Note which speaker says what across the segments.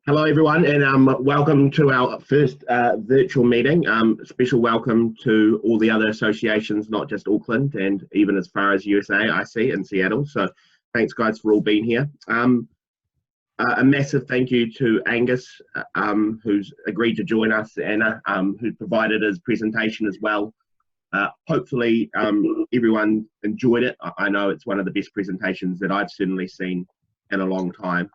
Speaker 1: Hello, everyone, and welcome to our first virtual meeting. Special welcome to all the other associations, not just Auckland, and even as far as USA, I see, in Seattle. So thanks, guys, for all being here. A massive thank you to Angus, who's agreed to join us, Anna, who provided his presentation as well. Hopefully, everyone enjoyed it. I know it's one of the best presentations that I've certainly seen in a long time.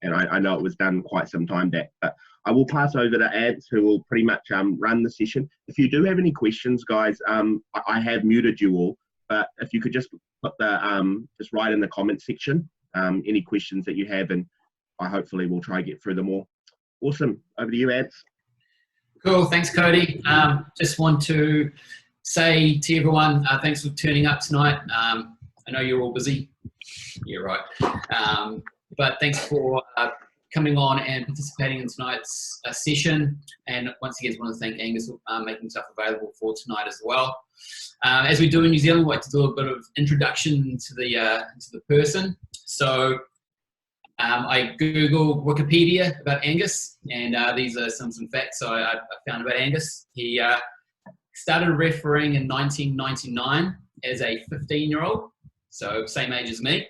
Speaker 1: And I know it was done quite some time back, but I will pass over to Ants, who will pretty much run the session. If you do have any questions, guys, I have muted you all, but if you could just put the just write in the comment section any questions that you have, and I hopefully will try to get through them all. Awesome. Over to you, Ants.
Speaker 2: Cool. Thanks, Cody. Just want to say to everyone, thanks for turning up tonight. I know you're all busy. You're right. But thanks for coming on and participating in tonight's session. And once again, I want to thank Angus for making himself available for tonight as well. As we do in New Zealand, we like to do a bit of introduction to the person. So I Googled Wikipedia about Angus, and these are some facts I found about Angus. He started refereeing in 1999 as a 15-year-old, so same age as me.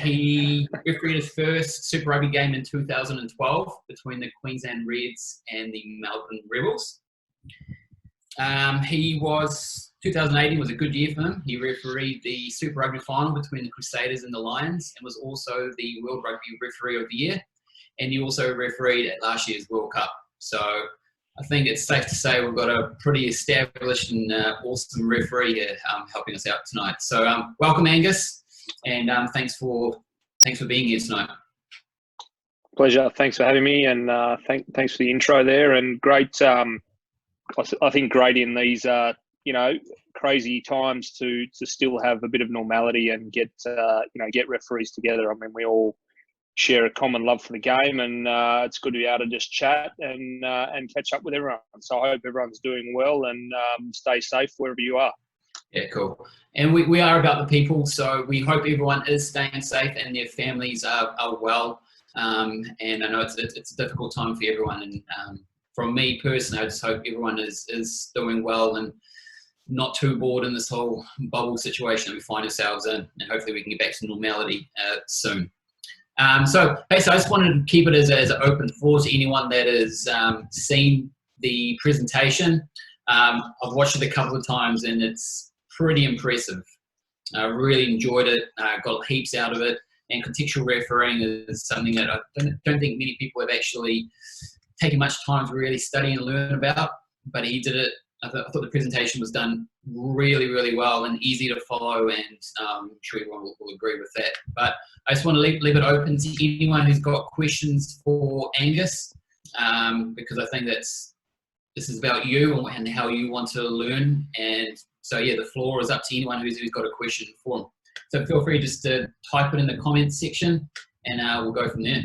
Speaker 2: He refereed his first Super Rugby game in 2012 between the Queensland Reds and the Melbourne Rebels. 2018 was a good year for him. He refereed the Super Rugby final between the Crusaders and the Lions, and was also the World Rugby Referee of the Year. And he also refereed at last year's World Cup. So I think it's safe to say we've got a pretty established and awesome referee here helping us out tonight. So welcome, Angus. And thanks for being here tonight.
Speaker 3: Pleasure. Thanks for having me, and thanks for the intro there. And great. I think great in these crazy times to still have a bit of normality and get referees together. I mean, we all share a common love for the game, and it's good to be able to just chat and catch up with everyone. So I hope everyone's doing well, and stay safe wherever you are.
Speaker 2: Yeah, cool. And we are about the people, so we hope everyone is staying safe and their families are well. And I know it's a difficult time for everyone. And from me personally, I just hope everyone is doing well and not too bored in this whole bubble situation that we find ourselves in. And hopefully we can get back to normality soon. So I just wanted to keep it as an open floor to anyone that has seen the presentation. I've watched it a couple of times, and it's pretty impressive. I really enjoyed it, got heaps out of it, and contextual refereeing is something that I don't think many people have actually taken much time to really study and learn about, but he did it. I thought the presentation was done really, really well and easy to follow, and I'm sure everyone will agree with that. But I just want to leave it open to anyone who's got questions for Angus, because I think this is about you and how you want to learn. And so, yeah, the floor is up to anyone who's got a question for him. So feel free just to type it in the comments section, and we'll go from there.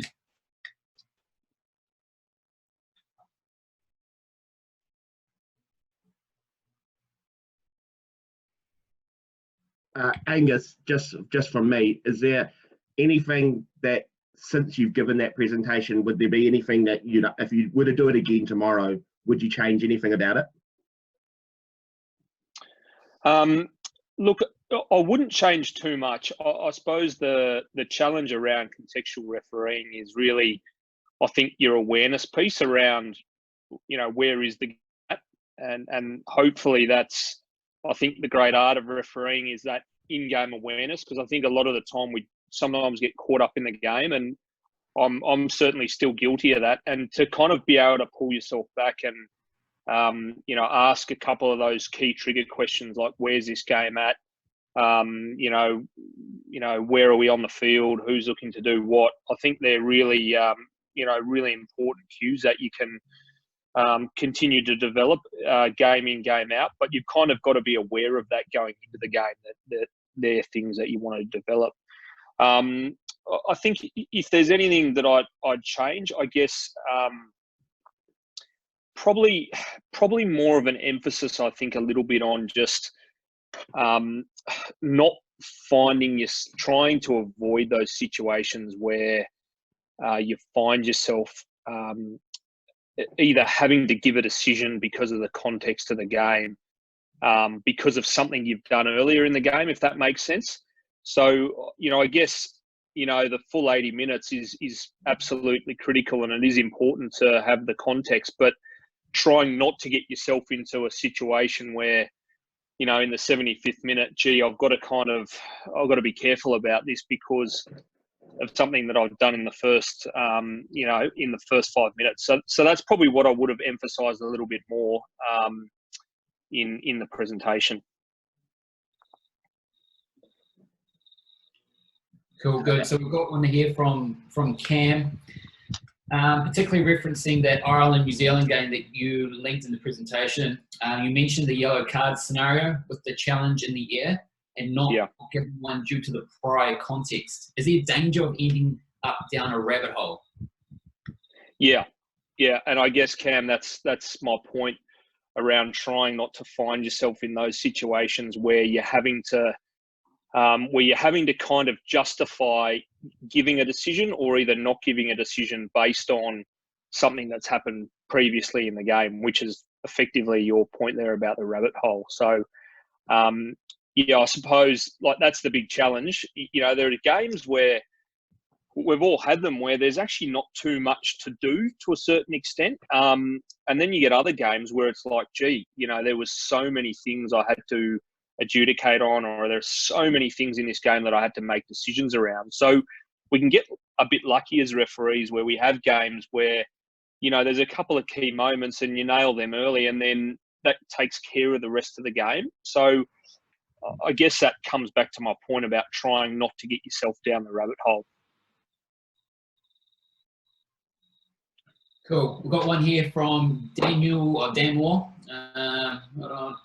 Speaker 1: Angus, just from me, is there anything that, since you've given that presentation, would there be anything that if you were to do it again tomorrow, would you change anything about it?
Speaker 3: Look, I wouldn't change too much. I suppose the challenge around contextual refereeing is really, I think, your awareness piece around, where is the gap, and hopefully that's, I think, the great art of refereeing is that in-game awareness, because I think a lot of the time we sometimes get caught up in the game, and I'm certainly still guilty of that. And to kind of be able to pull yourself back and ask a couple of those key trigger questions like, where's this game at? Where are we on the field? Who's looking to do what? I think they're really, really important cues that you can continue to develop game in, game out. But you've kind of got to be aware of that going into the game, that they're things that you want to develop. I think if there's anything that I'd change, I guess probably more of an emphasis, I think, a little bit on just not trying to avoid those situations where you find yourself either having to give a decision because of the context of the game, because of something you've done earlier in the game, if that makes sense. So, I guess, the full 80 minutes is absolutely critical, and it is important to have the context, but trying not to get yourself into a situation where, in the 75th minute, I've got to be careful about this because of something that I've done in the first, in the first 5 minutes. So that's probably what I would have emphasised a little bit more in the presentation.
Speaker 2: Cool, good. So we've got one here from Cam, particularly referencing that Ireland-New Zealand game that you linked in the presentation. You mentioned the yellow card scenario with the challenge in the air and not giving one due to the prior context. Is there a danger of ending up down a rabbit hole? Yeah, and I guess, Cam, that's my point around trying not to find yourself in those situations where you're having to kind of justify giving a decision or either not giving a decision based on something that's happened previously in the game, which is effectively your point there about the rabbit hole. So, I suppose that's the big challenge. There are games where we've all had them where there's actually not too much to do to a certain extent. And then you get other games where it's like, there was so many things I had to adjudicate on, or there's so many things in this game that I had to make decisions around. So we can get a bit lucky as referees where we have games where, there's a couple of key moments and you nail them early and then that takes care of the rest of the game. So I guess that comes back to my point about trying not to get yourself down the rabbit hole. Cool. We've got one here from Daniel or Dan Moore. Hold on.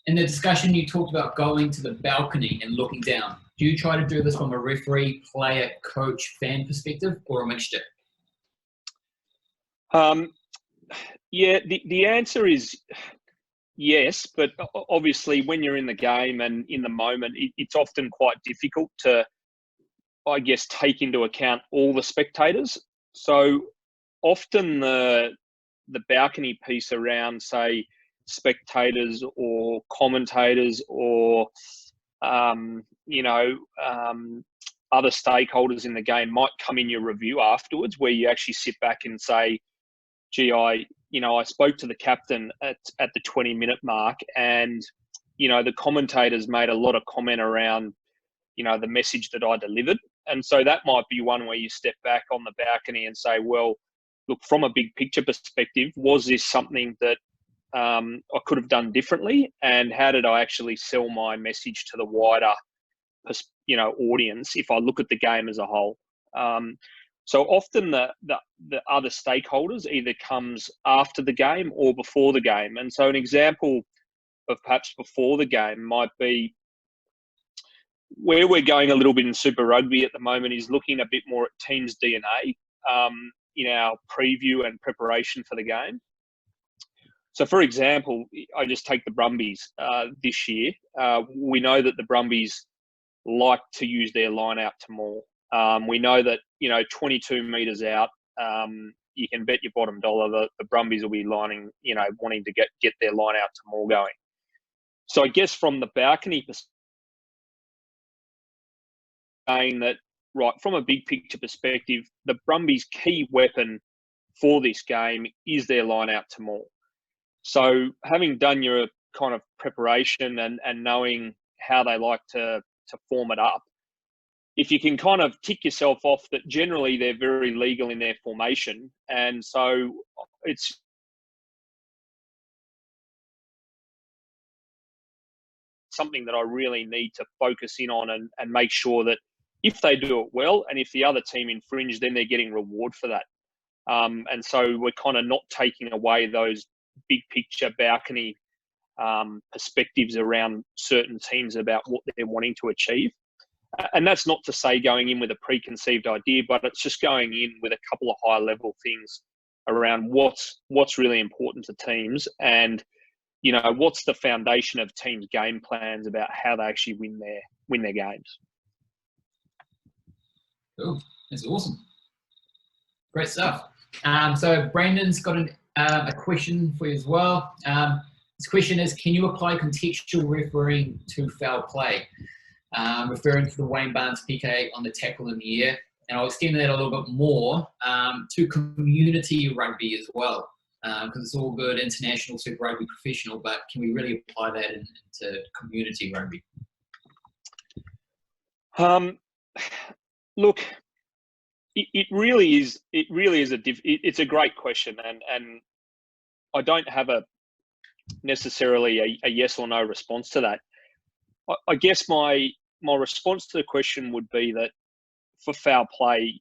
Speaker 2: In the discussion, you talked about going to the balcony and looking down. Do you try to do this from a referee, player, coach, fan perspective, or a mixture?
Speaker 3: The answer is yes, but obviously when you're in the game and in the moment, it's often quite difficult to, I guess, take into account all the spectators. So often the balcony piece around, say, spectators or commentators or other stakeholders in the game might come in your review afterwards, where you actually sit back and say, I spoke to the captain at the 20-minute mark, and the commentators made a lot of comment around the message that I delivered. And so that might be one where you step back on the balcony and say, well, look, from a big picture perspective, was this something that I could have done differently, and how did I actually sell my message to the wider, audience if I look at the game as a whole? So often the other stakeholders either comes after the game or before the game. And so an example of perhaps before the game might be where we're going a little bit in Super Rugby at the moment is looking a bit more at teams' DNA in our preview and preparation for the game. So, for example, I just take the Brumbies this year. We know that the Brumbies like to use their line out to maul. We know that, 22 metres out, you can bet your bottom dollar that the Brumbies will be lining, wanting to get their line out to maul going. So I guess from the balcony perspective, saying that, right, from a big picture perspective, the Brumbies' key weapon for this game is their line out to maul. So having done your kind of preparation and knowing how they like to form it up, if you can kind of tick yourself off that generally they're very legal in their formation, and so it's something that I really need to focus in on and make sure that if they do it well and if the other team infringe, then they're getting reward for that. And so we're kind of not taking away those big picture balcony perspectives around certain teams about what they're wanting to achieve. And that's not to say going in with a preconceived idea, but it's just going in with a couple of high level things around what's really important to teams, and what's the foundation of teams' game plans about how they actually win their games.
Speaker 2: Cool, that's awesome. Great stuff. So Brandon's got a question for you as well. This question is, can you apply contextual refereeing to foul play? Referring to the Wayne Barnes PK on the tackle in the air. And I'll extend that a little bit more to community rugby as well, because it's all good international Super Rugby professional, but can we really apply that into community rugby?
Speaker 3: Look, it really is. It really is it's a great question, and I don't have necessarily a yes or no response to that. I guess my response to the question would be that for foul play,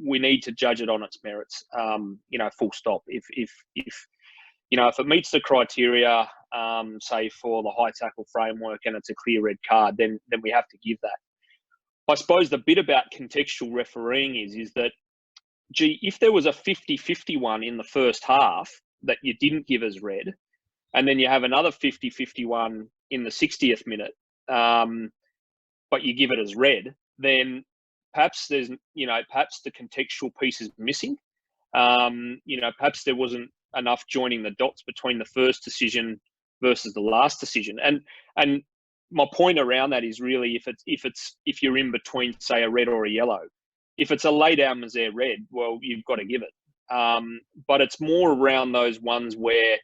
Speaker 3: we need to judge it on its merits. Full stop. If it meets the criteria, say for the high tackle framework, and it's a clear red card, then we have to give that. I suppose the bit about contextual refereeing is that, gee, if there was a 50-50 one in the first half that you didn't give as red, and then you have another 50-50 one in the 60th minute, but you give it as red, then perhaps perhaps the contextual piece is missing. Perhaps there wasn't enough joining the dots between the first decision versus the last decision. And my point around that is really if you're in between, say, a red or a yellow, if it's a lay down Mazare red, well, you've got to give it. But it's more around those ones where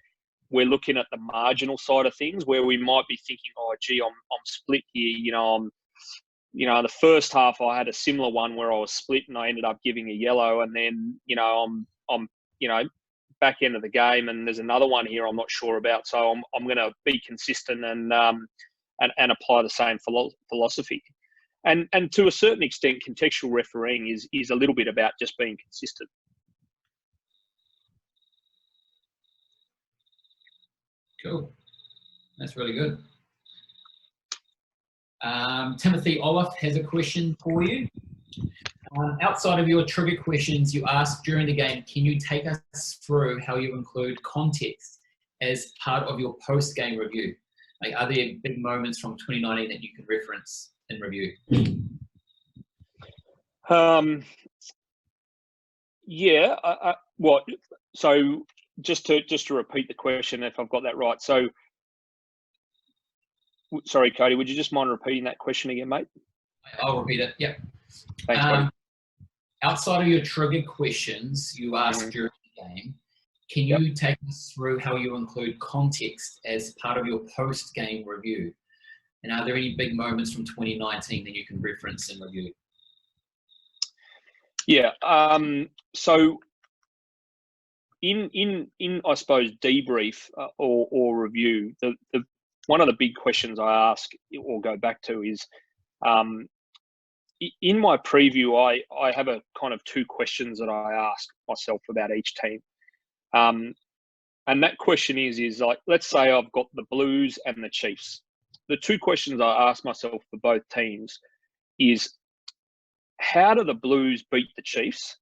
Speaker 3: we're looking at the marginal side of things, where we might be thinking, oh, gee, I'm split here. The first half I had a similar one where I was split and I ended up giving a yellow, and then I'm back end of the game, and there's another one here I'm not sure about, so I'm going to be consistent and apply the same philosophy. And to a certain extent, contextual refereeing is a little bit about just being consistent.
Speaker 2: Cool. That's really good. Timothy Olaf has a question for you. Outside of your trigger questions you asked during the game, can you take us through how you include context as part of your post-game review? Like, are there big moments from 2019 that you can reference in review?
Speaker 3: Yeah. What? So just to repeat the question, if I've got that right. So, sorry, Cody, would you just mind repeating that question again, mate?
Speaker 2: I'll repeat it. Yep.
Speaker 3: Thanks, buddy.
Speaker 2: Outside of your trigger questions you asked during the game, can you take us through how you include context as part of your post-game review? And are there any big moments from 2019 that you can reference in review?
Speaker 3: Yeah. So in I suppose debrief or review, the one of the big questions I ask or go back to is, in my preview, I have a kind of two questions that I ask myself about each team. And that question is like, let's say I've got the Blues and the Chiefs. The two questions I ask myself for both teams is, how do the Blues beat the Chiefs,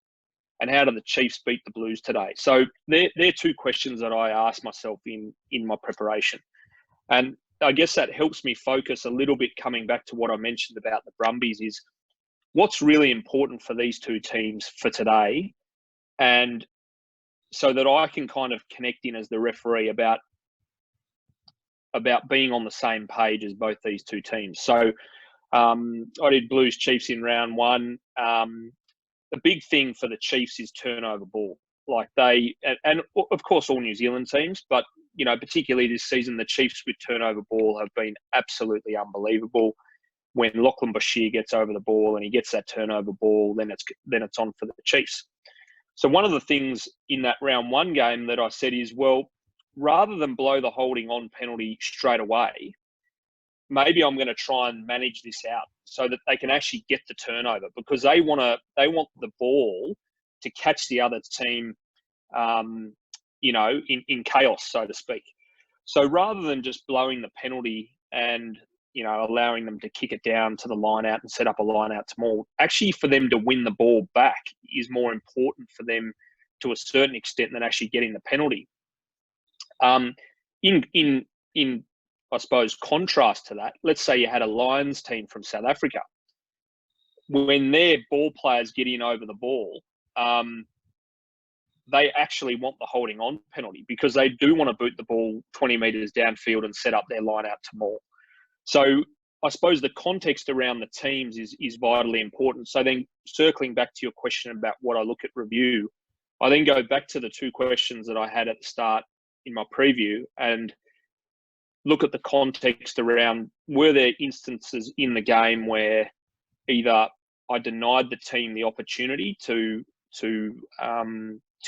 Speaker 3: and how do the Chiefs beat the Blues today? So they're two questions that I ask myself in my preparation. And I guess that helps me focus a little bit, coming back to what I mentioned about the Brumbies, is what's really important for these two teams for today, and so that I can kind of connect in as the referee about being on the same page as both these two teams. So I did Blues Chiefs in round one. The big thing for the Chiefs is turnover ball. Like and of course all New Zealand teams, but particularly this season, the Chiefs with turnover ball have been absolutely unbelievable. When Lachlan Bashir gets over the ball and he gets that turnover ball, then it's on for the Chiefs. So one of the things in that round one game that I said is, well, rather than blow the holding on penalty straight away, maybe I'm going to try and manage this out so that they can actually get the turnover, because they want the ball to catch the other team, in chaos, so to speak. So rather than just blowing the penalty and allowing them to kick it down to the line out and set up a line out to maul, actually for them to win the ball back is more important for them to a certain extent than actually getting the penalty. In I suppose contrast to that, let's say you had a Lions team from South Africa. When their ball players get in over the ball, they actually want the holding on penalty because they do want to boot the ball 20 metres downfield and set up their line out to maul. So I suppose the context around the teams is vitally important. So then circling back to your question about what I look at review, I then go back to the two questions that I had at the start in my preview and look at the context around, were there instances in the game where either I denied the team the opportunity to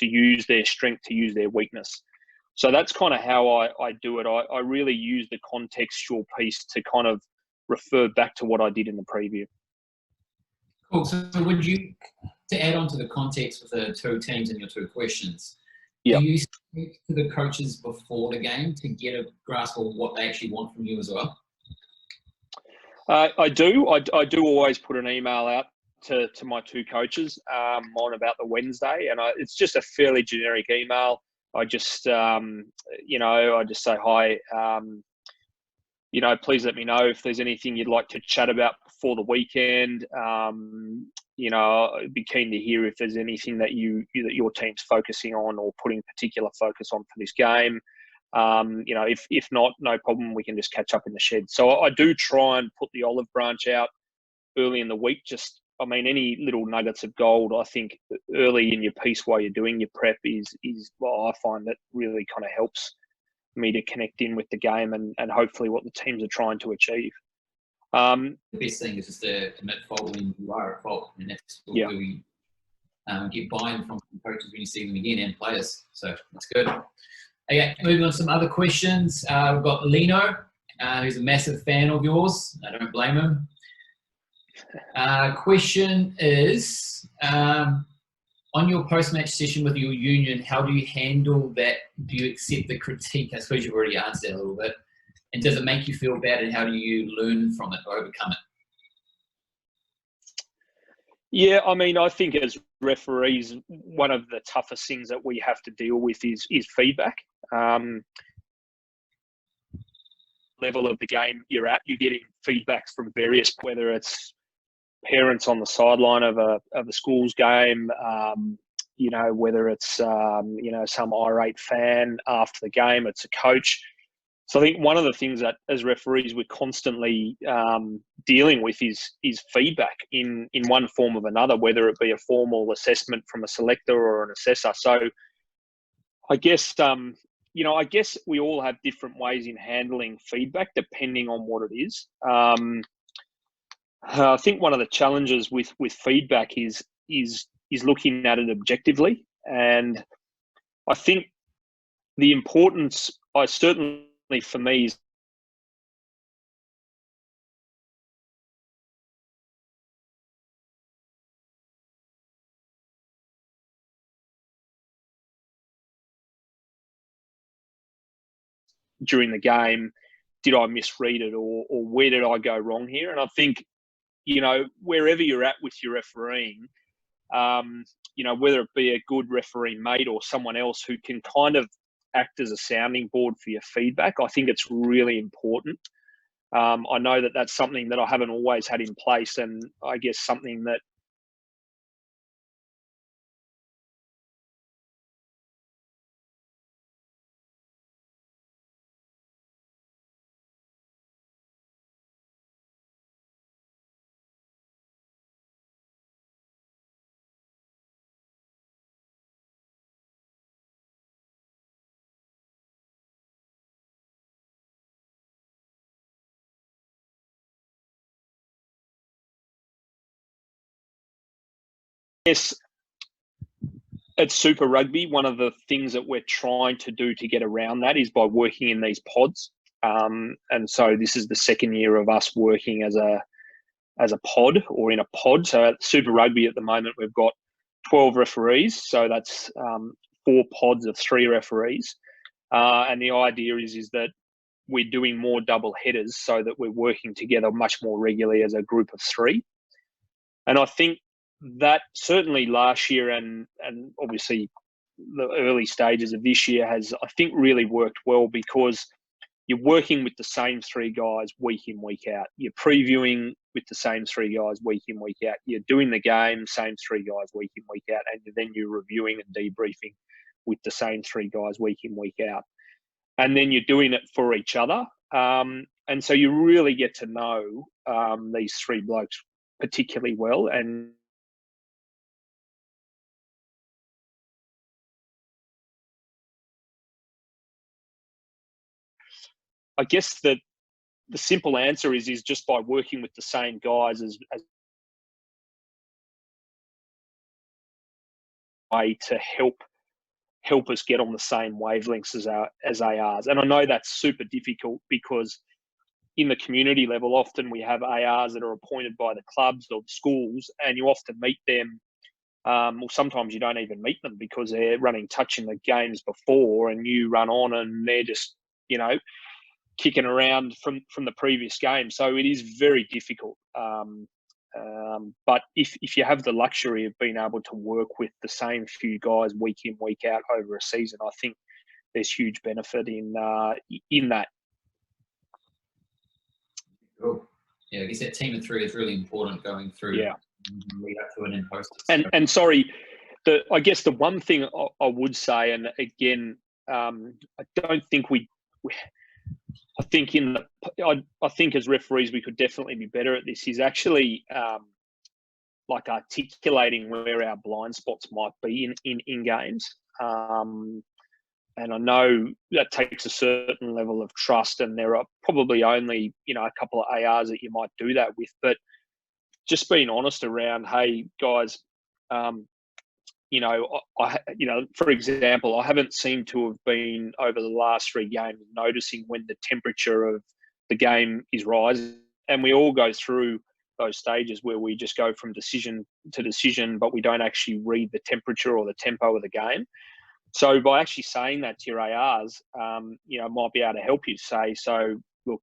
Speaker 3: use their strength, to use their weakness. So that's kind of how I do it. I really use the contextual piece to kind of refer back to what I did in the preview.
Speaker 2: Cool. So would you, to add on to the context with the two teams and your two questions,
Speaker 3: Yep.
Speaker 2: do you speak to the coaches before the game to get a grasp of what they actually want from you as well?
Speaker 3: I do. I do always put an email out to my two coaches on about the Wednesday, and it's just a fairly generic email. I just, I just say, hi, please let me know if there's anything you'd like to chat about before the weekend. I'd be keen to hear if there's anything that your team's focusing on or putting particular focus on for this game. If not, no problem. We can just catch up in the shed. So I do try and put the olive branch out early in the week. Any little nuggets of gold, I think early in your piece while you're doing your prep is well, I find that really kind of helps me to connect in with the game and hopefully what the teams are trying to achieve.
Speaker 2: The best thing is just to admit fault when you are at fault, and that's where we get buy-in from coaches when you see them again, and players. So that's good. Okay, moving on to some other questions. We've got Lino, who's a massive fan of yours. I don't blame him. Question is, on your post-match session with your union, how do you handle that? Do you accept the critique? I suppose you've already answered that a little bit. And does it make you feel bad, and how do you learn from it or overcome it?
Speaker 3: Yeah, I think as referees, one of the toughest things that we have to deal with is feedback. Level of the game you're getting feedback from various, whether it's parents on the sideline of a school's game, whether it's some irate fan after the game, it's a coach. So I think one of the things that as referees we're constantly dealing with is feedback in one form or another, whether it be a formal assessment from a selector or an assessor. So I guess we all have different ways in handling feedback depending on what it is. I think one of the challenges with feedback is looking at it objectively, and I think the importance, certainly for me, is during the game, did I misread it, or where did I go wrong here? And I think, wherever you're at with your refereeing, whether it be a good referee mate or someone else who can kind of act as a sounding board for your feedback, I think it's really important. I know that that's something that I haven't always had in place, and I guess something that yes, it's Super Rugby. One of the things that we're trying to do to get around that is by working in these pods. And so this is the second year of us working as a pod or in a pod. So at Super Rugby at the moment, we've got 12 referees. So that's 4 pods of 3 referees. And the idea is that we're doing more double headers so that we're working together much more regularly as a group of 3. And I think that certainly last year and obviously the early stages of this year has, I think, really worked well, because you're working with the same 3 guys week in, week out. You're previewing with the same three guys week in, week out. You're doing the game, same three guys week in, week out, and then you're reviewing and debriefing with the same three guys week in, week out. And then you're doing it for each other. And so you really get to know these three blokes particularly well. And I guess the simple answer is just by working with the same guys as a way to help us get on the same wavelengths as ARs. And I know that's super difficult because in the community level, often we have ARs that are appointed by the clubs or the schools, and you often meet them. Or sometimes you don't even meet them because they're running touch in the games before, and you run on and they're just, kicking around from the previous game. So it is very difficult. But if you have the luxury of being able to work with the same few guys week in, week out over a season, I think there's huge benefit in that.
Speaker 2: Cool. Yeah, I guess that team of three is really important going through.
Speaker 3: Yeah.
Speaker 2: Lead up to it and post
Speaker 3: it. And sorry, I guess the one thing I would say, and again, I don't think I think as referees we could definitely be better at this. Is actually like articulating where our blind spots might be in games. And I know that takes a certain level of trust, and there are probably only a couple of ARs that you might do that with. But just being honest around, hey guys, I for example, I haven't seemed to have been over the last three games noticing when the temperature of the game is rising, and we all go through those stages where we just go from decision to decision, but we don't actually read the temperature or the tempo of the game. So by actually saying that to your ARs, might be able to help you say, so look,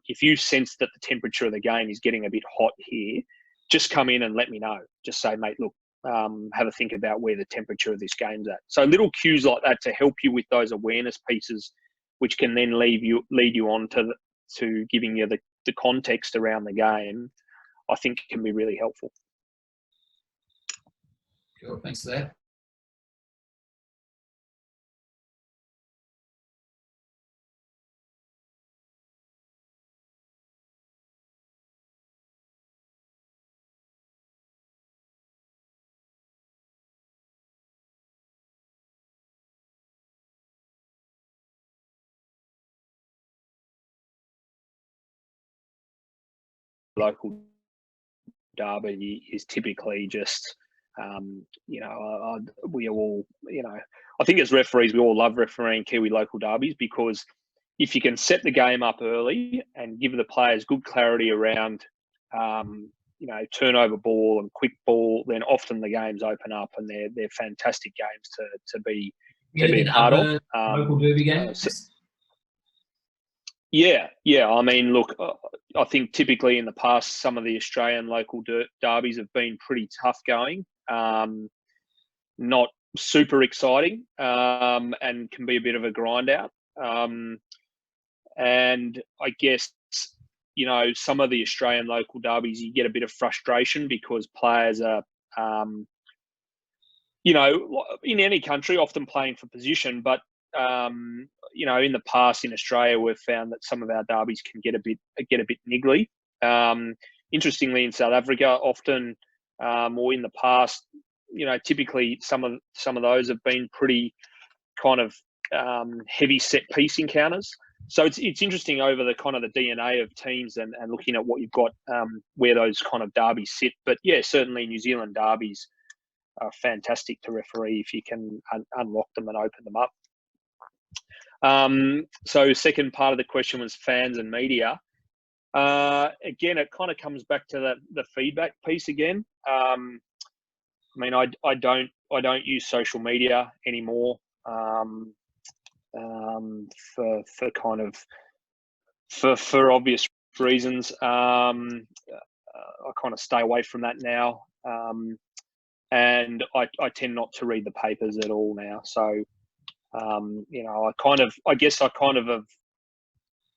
Speaker 3: if you sense that the temperature of the game is getting a bit hot here, just come in and let me know. Just say, mate, look, have a think about where the temperature of this game's at. So little cues like that to help you with those awareness pieces, which can then lead you on to giving you the context around the game, I think can be really helpful.
Speaker 2: Cool, thanks for that.
Speaker 3: Local derby is typically just, we all, I think as referees, we all love refereeing Kiwi local derbies because if you can set the game up early and give the players good clarity around, turnover ball and quick ball, then often the games open up and they're fantastic games to be a part of.
Speaker 2: Local derby games.
Speaker 3: Yeah. I mean, look, I think typically in the past, some of the Australian local derbies have been pretty tough going, not super exciting, and can be a bit of a grind out. And I guess, some of the Australian local derbies, you get a bit of frustration because players are, in any country, often playing for position, but in the past in Australia, we've found that some of our derbies can get a bit niggly. Interestingly, in South Africa, often, or in the past, typically some of those have been pretty kind of heavy set piece encounters. So it's interesting over the kind of the DNA of teams and looking at what you've got, where those kind of derbies sit. But yeah, certainly New Zealand derbies are fantastic to referee if you can unlock them and open them up. So second part of the question was fans and media. Again, it kind of comes back to the feedback piece again. I mean, I don't use social media anymore for obvious reasons. I kind of stay away from that now, and I tend not to read the papers at all now. So. I guess I kind of have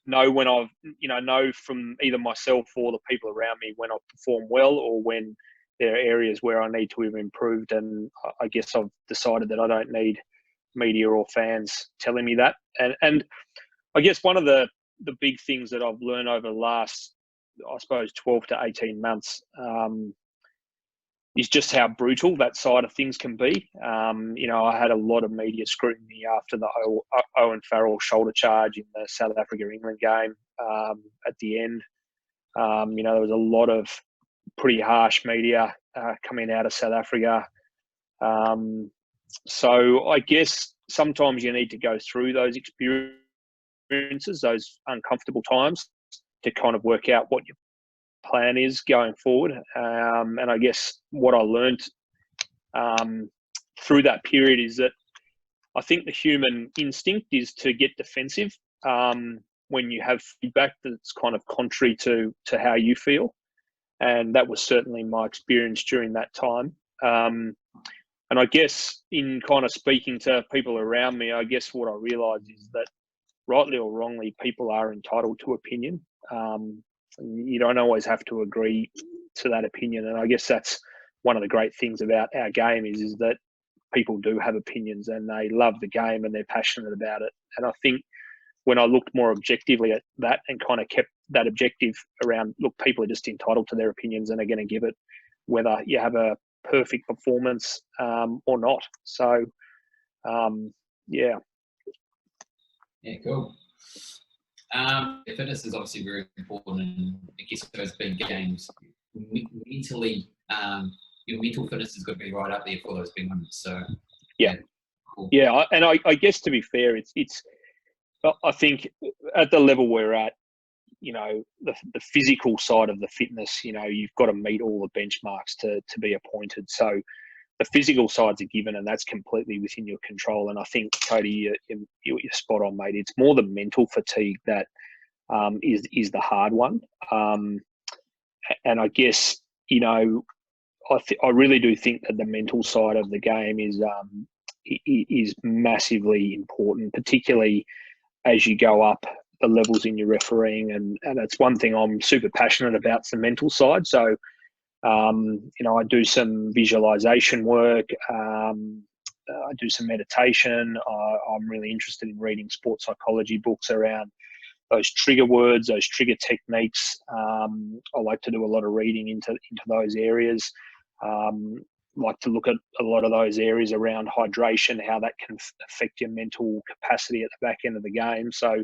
Speaker 3: know when I've, know from either myself or the people around me when I've performed well or when there are areas where I need to have improved. And I guess I've decided that I don't need media or fans telling me that. And I guess one of the big things that I've learned over the last, I suppose, 12 to 18 months is just how brutal that side of things can be. I had a lot of media scrutiny after the Owen Farrell shoulder charge in the South Africa-England game at the end. There was a lot of pretty harsh media coming out of South Africa. So I guess sometimes you need to go through those experiences, those uncomfortable times, to kind of work out what your plan is going forward. And I guess what I learned through that period is that I think the human instinct is to get defensive when you have feedback that's kind of contrary to how you feel. And that was certainly my experience during that time. And I guess in kind of speaking to people around me, I guess what I realised is that rightly or wrongly, people are entitled to opinion. You don't always have to agree to that opinion. And I guess that's one of the great things about our game is that people do have opinions and they love the game and they're passionate about it. And I think when I looked more objectively at that and kind of kept that objective around, look, people are just entitled to their opinions and are going to give it whether you have a perfect performance or not. So, yeah.
Speaker 2: Yeah, cool. Fitness is obviously very important, and I guess those big games, mentally, your mental fitness has got to be right up there for those big moments. So,
Speaker 3: yeah,
Speaker 2: cool.
Speaker 3: Yeah, and I guess to be fair, it's. I think at the level we're at, the physical side of the fitness, you've got to meet all the benchmarks to be appointed. So the physical side's a given, and that's completely within your control. And I think, Cody, you're spot on, mate. It's more the mental fatigue that is the hard one. And I guess, I really do think that the mental side of the game is massively important, particularly as you go up the levels in your refereeing. And that's one thing I'm super passionate about, is the mental side. So, I do some visualization work. I do some meditation. I'm really interested in reading sports psychology books around those trigger words, those trigger techniques. I like to do a lot of reading into those areas. Like to look at a lot of those areas around hydration, how that can affect your mental capacity at the back end of the game. So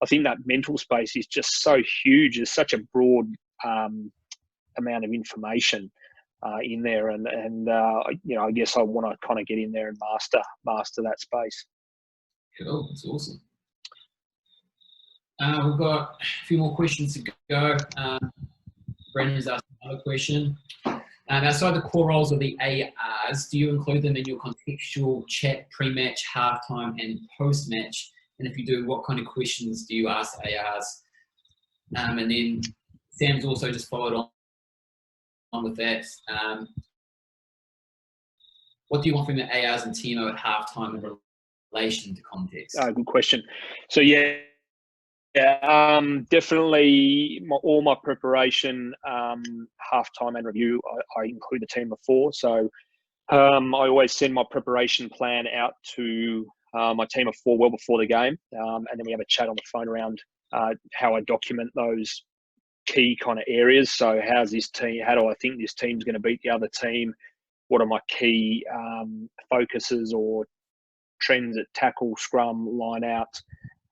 Speaker 3: I think that mental space is just so huge. There's such a broad amount of information in there, and I guess I want to kind of get in there and master that space.
Speaker 2: Cool, that's awesome. We've got a few more questions to go. Brendan's asked another question. Outside the core roles of the ARs, do you include them in your contextual chat pre-match, halftime, and post-match? And if you do, what kind of questions do you ask ARs? And then Sam's also just followed on with that. What do you want from the ARs and TMO at halftime in relation to context?
Speaker 3: Good question. So definitely all my preparation, halftime and review, I include a team of 4. So I always send my preparation plan out to my team of 4 well before the game, and then we have a chat on the phone around how I document those key kind of areas. So how do I think this team's going to beat the other team? What are my key focuses or trends at tackle, scrum, line out?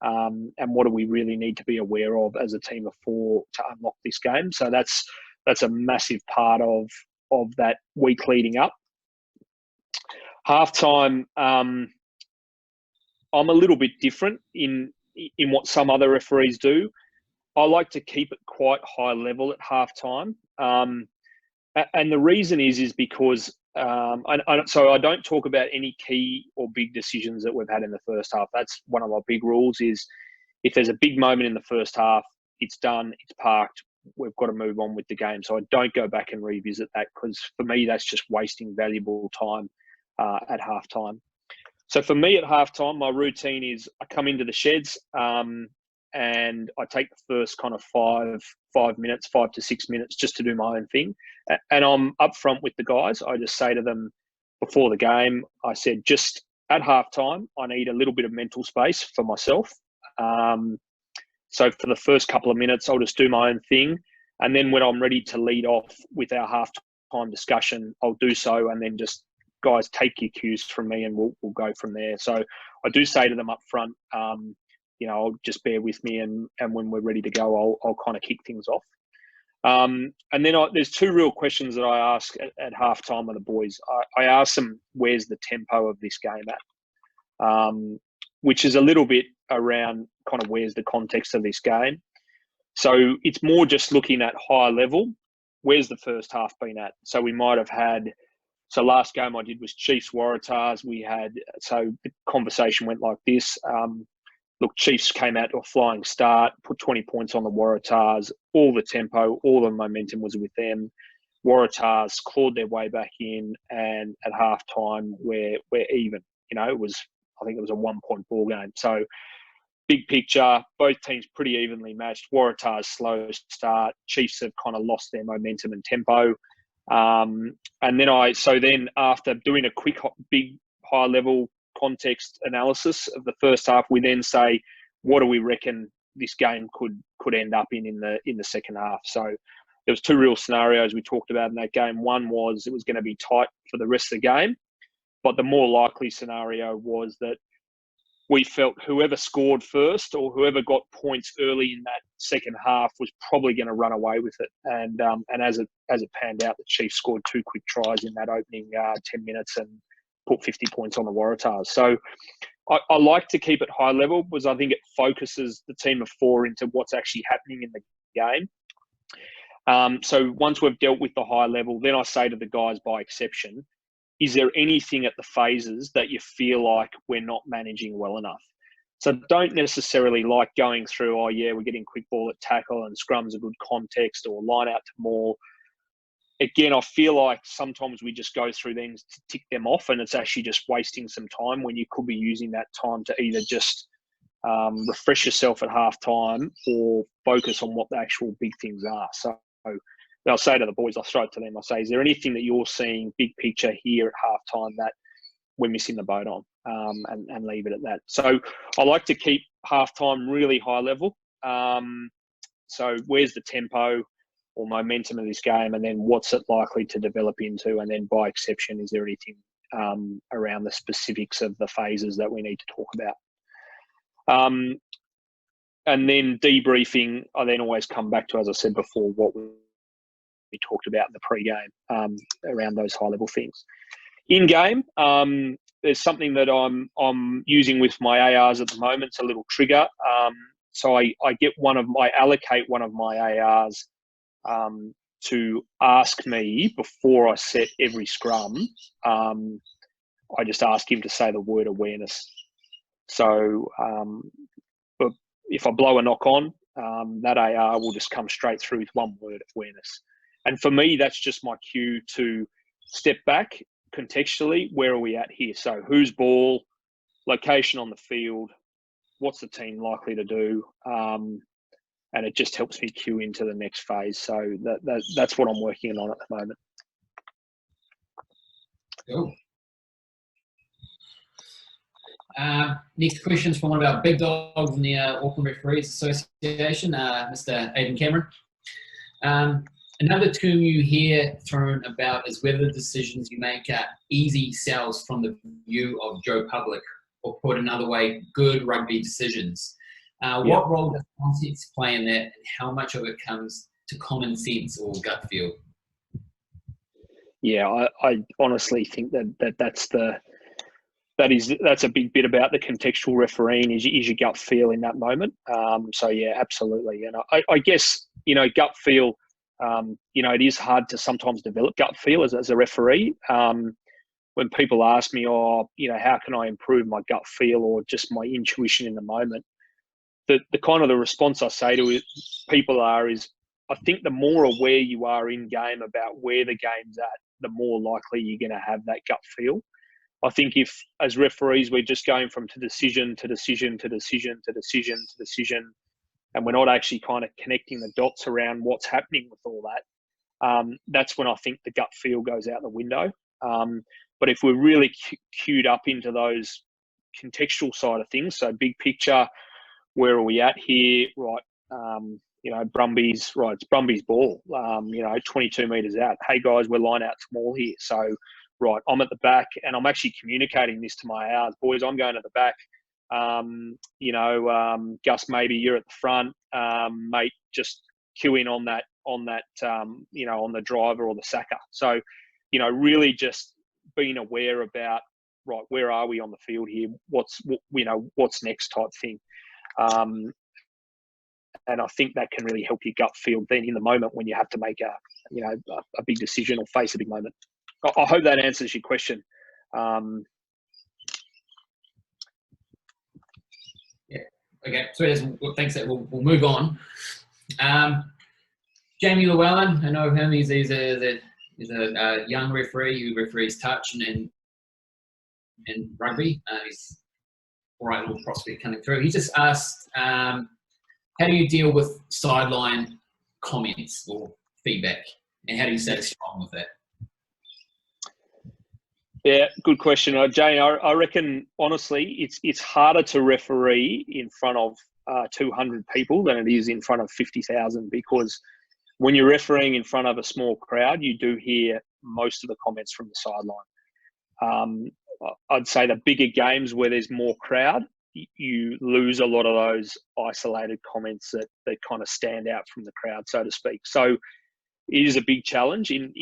Speaker 3: And what do we really need to be aware of as a team of 4 to unlock this game? So that's a massive part of that week leading up. Halftime, I'm a little bit different in what some other referees do. I like to keep it quite high level at halftime, and the reason is because so I don't talk about any key or big decisions that we've had in the first half. That's one of my big rules, is if there's a big moment in the first half, it's done, it's parked, we've got to move on with the game. So I don't go back and revisit that, because for me, that's just wasting valuable time at halftime. So for me at halftime, my routine is I come into the sheds, and I take the first kind of 5 to 6 minutes just to do my own thing. And I'm upfront with the guys. I just say to them before the game, I said, just at halftime, I need a little bit of mental space for myself. So for the first couple of minutes, I'll just do my own thing. And then when I'm ready to lead off with our halftime discussion, I'll do so. And then just, guys, take your cues from me and we'll go from there. So I do say to them up front, you know, I'll just bear with me, and when we're ready to go, I'll kind of kick things off. And then there's two real questions that I ask at halftime of the boys. I ask them, where's the tempo of this game at? Which is a little bit around kind of where's the context of this game. So it's more just looking at high level. Where's the first half been at? So we might have had, so last game I did was Chiefs Waratahs. So the conversation went like this. Look, Chiefs came out to a flying start, put 20 points on the Waratahs. All the tempo, all the momentum was with them. Waratahs clawed their way back in, and at halftime we're even. You know, I think it was a 1-point ball game. So big picture, both teams pretty evenly matched. Waratahs slow start. Chiefs have kind of lost their momentum and tempo. And then after doing a quick, big, high level context analysis of the first half, we then say, what do we reckon this game could end up in the second half? So there was two real scenarios we talked about in that game. One was it was going to be tight for the rest of the game, but the more likely scenario was that we felt whoever scored first or whoever got points early in that second half was probably going to run away with it. And as it panned out, the Chiefs scored 2 quick tries in that opening 10 minutes and put 50 points on the Waratahs. So I like to keep it high level because I think it focuses the team of 4 into what's actually happening in the game. So once we've dealt with the high level, then I say to the guys by exception, is there anything at the phases that you feel like we're not managing well enough? So don't necessarily like going through, oh yeah, we're getting quick ball at tackle and scrum's a good context, or line out to more. Again, I feel like sometimes we just go through things to tick them off, and it's actually just wasting some time when you could be using that time to either just refresh yourself at halftime or focus on what the actual big things are. So I'll say to the boys, I'll throw it to them, I'll say, is there anything that you're seeing big picture here at halftime that we're missing the boat on, and leave it at that. So I like to keep halftime really high level. So where's the tempo or momentum of this game, and then what's it likely to develop into? And then by exception, is there anything around the specifics of the phases that we need to talk about? And then debriefing, I then always come back to, as I said before, what we talked about in the pre-game around those high-level things. In-game, there's something that I'm using with my ARs at the moment. It's a little trigger. So I allocate one of my ARs to ask me before I set every scrum. I just ask him to say the word awareness. So but if I blow a knock on, that AR will just come straight through with one word, awareness. And for me, that's just my cue to step back contextually. Where are we at here? So whose ball, location on the field, what's the team likely to do? And it just helps me cue into the next phase. So that's what I'm working on at the moment.
Speaker 2: Cool. Next question is from one of our big dogs in the Auckland Referees Association, Mr. Aidan Cameron. Another term you hear thrown about is whether the decisions you make are easy sells from the view of Joe Public, or put another way, good rugby decisions. What role does context play in that, and how much of it comes to common sense or gut feel?
Speaker 3: Yeah, I honestly think that's a big bit about the contextual refereeing is your gut feel in that moment. So yeah, absolutely. And I guess, gut feel, it is hard to sometimes develop gut feel as a referee. When people ask me, how can I improve my gut feel or just my intuition in the moment? The kind of the response I say to people is, I think the more aware you are in game about where the game's at, the more likely you're going to have that gut feel. I think if, as referees, we're just going from decision to decision to decision to decision to decision, and we're not actually kind of connecting the dots around what's happening with all that, that's when I think the gut feel goes out the window. But if we're really queued up into those contextual side of things, so big picture, where are we at here, right? You know, Brumbies, right, it's Brumbies ball, you know, 22 metres out. Hey guys, we're line out small here. So, right, I'm at the back and I'm actually communicating this to my hours. Boys, I'm going to the back. You know, Gus, maybe you're at the front. Mate, just cue in on that, you know, on the driver or the sacker. So, you know, really just being aware about, right, where are we on the field here? You know, what's next type thing. And I think that can really help your gut feel then in the moment when you have to make a, you know, a big decision or face a big moment. I hope that answers your question.
Speaker 2: Yeah. Okay. So thanks. We'll move on. Jamie Llewellyn, I know him. He's a young referee who referees touch and rugby. He's all right little prospect coming through. He just asked, how do you deal with sideline comments or feedback, and how do you stay strong with that?
Speaker 3: Yeah, good question, Jane. I reckon honestly, it's harder to referee in front of 200 people than it is in front of 50,000, because when you're refereeing in front of a small crowd, you do hear most of the comments from the sideline. I'd say the bigger games where there's more crowd, you lose a lot of those isolated comments that kind of stand out from the crowd, so to speak. So it is a big challenge in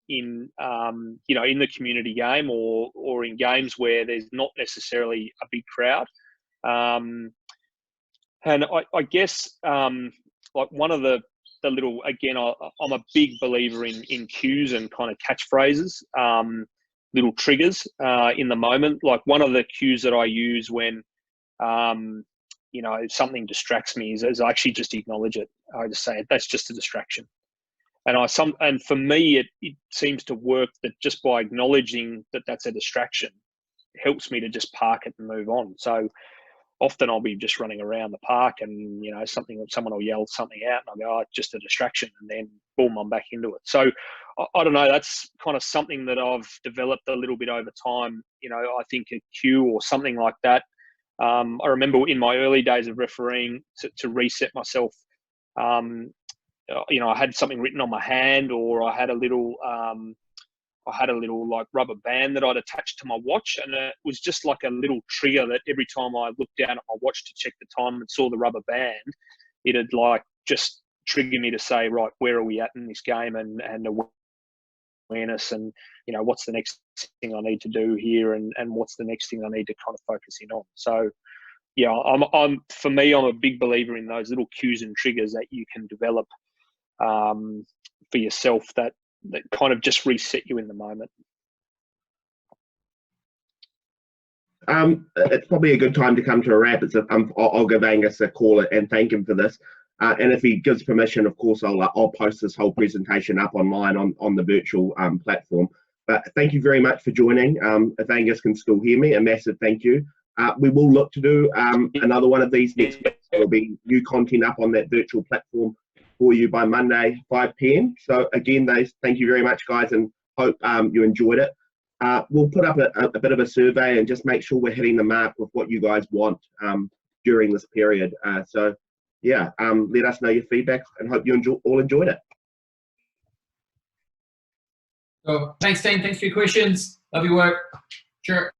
Speaker 3: you know, in the community game or in games where there's not necessarily a big crowd. And I guess like one of the little, again, I'm a big believer in cues and kind of catchphrases, little triggers in the moment. Like one of the cues that I use when you know, something distracts me is I actually just acknowledge it. I just say, that's just a distraction. And for me, it seems to work that just by acknowledging that that's a distraction, it helps me to just park it and move on. So often I'll be just running around the park and, you know, someone will yell something out and I'll go, oh, just a distraction. And then boom, I'm back into it. So I don't know, that's kind of something that I've developed a little bit over time. You know, I think a cue or something like that. I remember in my early days of refereeing to reset myself, you know, I had something written on my hand, or I had a little like rubber band that I'd attached to my watch, and it was just like a little trigger that every time I looked down at my watch to check the time and saw the rubber band, it'd like just trigger me to say, right, where are we at in this game, and awareness, and you know, what's the next thing I need to do here, and what's the next thing I need to kind of focus in on. So yeah, for me, I'm a big believer in those little cues and triggers that you can develop for yourself that kind of just reset you in the moment.
Speaker 1: It's probably a good time to come to a wrap. I'll give Angus a call and thank him for this. And if he gives permission, of course, I'll post this whole presentation up online on the virtual platform. But thank you very much for joining. If Angus can still hear me, a massive thank you. We will look to do another one of these next week. There'll be new content up on that virtual platform for you by Monday, 5 p.m. So again, thank you very much, guys, and hope you enjoyed it. We'll put up a bit of a survey and just make sure we're hitting the mark with what you guys want during this period. So yeah, let us know your feedback and hope you all enjoyed it.
Speaker 2: So thanks, team. Thanks for your questions. Love your work. Sure.